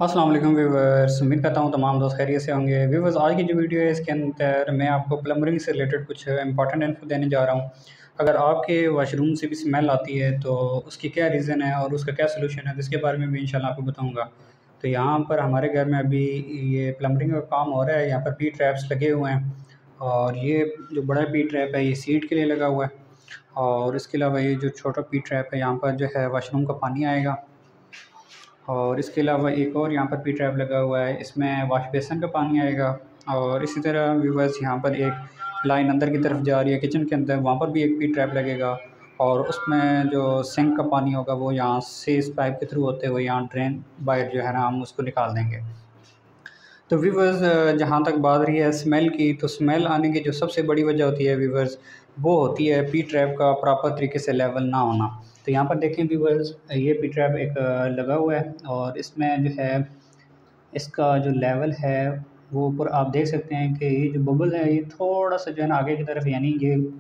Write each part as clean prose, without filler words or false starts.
अस्सलाम वालेकुम व्यूवर्स, उम्मीद करता हूँ तमाम दोस्त खैरियत से होंगे। व्यूवर्स, आज की जो वीडियो है इसके अंदर मैं आपको प्लम्बरिंग से रिलेटेड कुछ इंपॉर्टेंट इन्फो देने जा रहा हूँ। अगर आपके वाशरूम से भी स्मेल आती है तो उसकी क्या रीज़न है और उसका क्या सलूशन है, तो इसके बारे में भी इंशाल्लाह आपको बताऊँगा। तो यहाँ पर हमारे घर में अभी ये प्लम्बरिंग का काम हो रहा है। यहाँ पर पी ट्रैप्स लगे हुए हैं और ये जो बड़ा पी ट्रैप है ये सीट के लिए लगा हुआ है और इसके अलावा ये जो छोटा पी ट्रैप है यहाँ पर जो है वाशरूम का पानी आएगा। और इसके अलावा एक और यहाँ पर पी ट्रैप लगा हुआ है, इसमें वॉश बेसिन का पानी आएगा। और इसी तरह व्यूवर्स यहाँ पर एक लाइन अंदर की तरफ जा रही है किचन के अंदर, वहाँ पर भी एक पी ट्रैप लगेगा और उसमें जो सिंक का पानी होगा वो यहाँ से इस पाइप के थ्रू होते हुए यहाँ ड्रेन बाहर जो है ना हम उसको निकाल देंगे। तो व्यूवर्स, जहाँ तक बात रही है स्मेल की, तो स्मेल आने की जो सबसे बड़ी वजह होती है व्यूवर्स, वो होती है पी ट्रैप का प्रॉपर तरीके से लेवल ना होना। तो यहाँ पर देखें व्यूवर्स, ये पी ट्रैप एक लगा हुआ है और इसमें जो है इसका जो लेवल है वो ऊपर आप देख सकते हैं कि ये जो बबल है ये थोड़ा सा जो है ना आगे की तरफ, यानी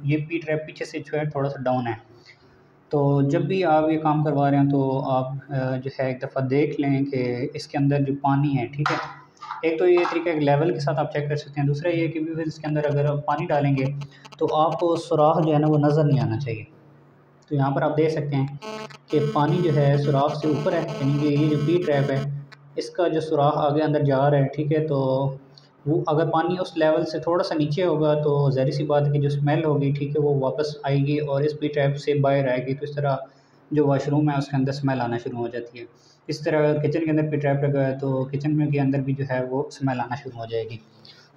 ये पी ट्रैप पीछे से जो है थोड़ा सा डाउन है। तो जब भी आप ये काम करवा रहे हैं तो आप जो है एक दफ़ा देख लें कि इसके अंदर जो पानी है, ठीक है। एक तो ये तरीका एक लेवल के साथ आप चेक कर सकते हैं। दूसरा ये कि भी फिर इसके अंदर अगर आप पानी डालेंगे तो आपको सुराख जो है ना वो नज़र नहीं आना चाहिए। तो यहाँ पर आप देख सकते हैं कि पानी जो है सुराख से ऊपर है, यानी कि ये जो पी ट्रैप है इसका जो सुराख आगे अंदर जा रहा है, ठीक है। तो वो अगर पानी उस लेवल से थोड़ा सा नीचे होगा तो ज़ाहिर सी बात है कि जो स्मेल होगी, ठीक है, वो वापस आएगी और इस पी ट्रैप से बाहर आएगी। तो इस तरह जो वाशरूम है उसके अंदर स्मेल आना शुरू हो जाती है। इस तरह अगर किचन के अंदर पी ट्रैप लगा है तो किचन में के अंदर भी जो है वो स्मेल आना शुरू हो जाएगी।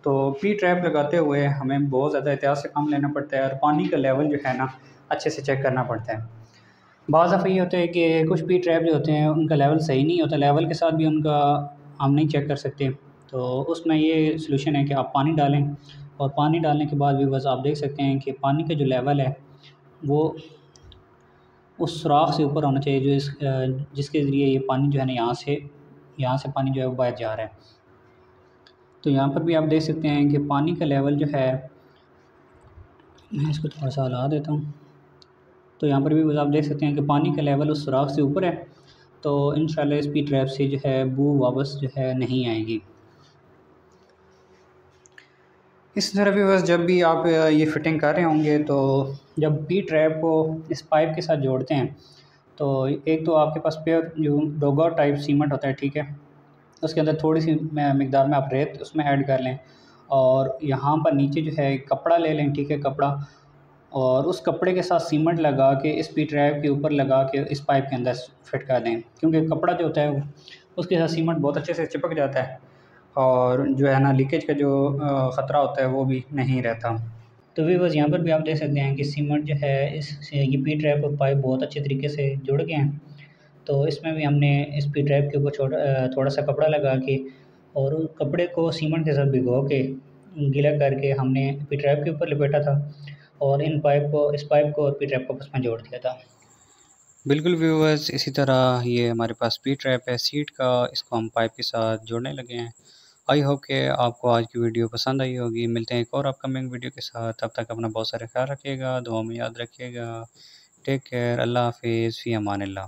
तो पी ट्रैप लगाते हुए हमें बहुत ज़्यादा एहतियात से काम लेना पड़ता है और पानी का लेवल जो है ना अच्छे से चेक करना पड़ता है। बाज़ दफ़ा ये होता है कि कुछ पी ट्रैप जो होते हैं उनका लेवल सही नहीं होता, लेवल के साथ भी उनका हम नहीं चेक कर सकते। तो उसमें ये सलूशन है कि आप पानी डालें और पानी डालने के बाद भी बस आप देख सकते हैं कि पानी का जो लेवल है वो उस सुराख से ऊपर होना चाहिए जो जिसके ज़रिए ये पानी जो है ना यहाँ से पानी जो है वो बाहर जा रहा है। तो यहाँ पर भी आप देख सकते हैं कि पानी का लेवल जो है, मैं इसको थोड़ा सा हिला देता हूँ। तो यहाँ पर भी बस आप देख सकते हैं कि पानी का लेवल उस सुराख से ऊपर है। तो इंशाल्लाह इस पी ट्रैप से जो है बू वापस जो है नहीं आएगी। इस तरह भी बस जब भी आप ये फ़िटिंग कर रहे होंगे तो जब पी ट्रैप को इस पाइप के साथ जोड़ते हैं तो एक तो आपके पास पेयर जो डोगा टाइप सीमेंट होता है, ठीक है, उसके अंदर थोड़ी सी मिकदार में आप रेत उसमें ऐड कर लें और यहाँ पर नीचे जो है कपड़ा ले लें, ठीक है, कपड़ा, और उस कपड़े के साथ सीमेंट लगा के इस पी ट्रैप के ऊपर लगा के इस पाइप के अंदर फिट कर दें, क्योंकि कपड़ा जो होता है उसके साथ सीमेंट बहुत अच्छे से चिपक जाता है और जो है ना लीकेज का जो ख़तरा होता है वो भी नहीं रहता। तो भी बस यहाँ पर भी आप देख सकते हैं कि सीमेंट जो है ये पी ट्रैप और पाइप बहुत अच्छे तरीके से जुड़ गए हैं। तो इसमें भी हमने इस पी ट्रैप के ऊपर थोड़ा सा कपड़ा लगा के और उस कपड़े को सीमेंट के साथ भिगो के गीला करके हमने पी ट्रैप के ऊपर लपेटा था और इस पाइप को और पी ट्रैप को आपस में जोड़ दिया था। बिल्कुल व्यूअर्स, इसी तरह ये हमारे पास पी ट्रैप है सीट का, इसको हम पाइप के साथ जोड़ने लगे हैं। आई होप कि आपको आज की वीडियो पसंद आई होगी। मिलते हैं एक और अपकमिंग वीडियो के साथ, तब तक अपना बहुत सारा ख्याल रखिएगा, दुआ में याद रखिएगा। टेक केयर, अल्लाह हाफिज़, फ़ी अमान अल्लाह।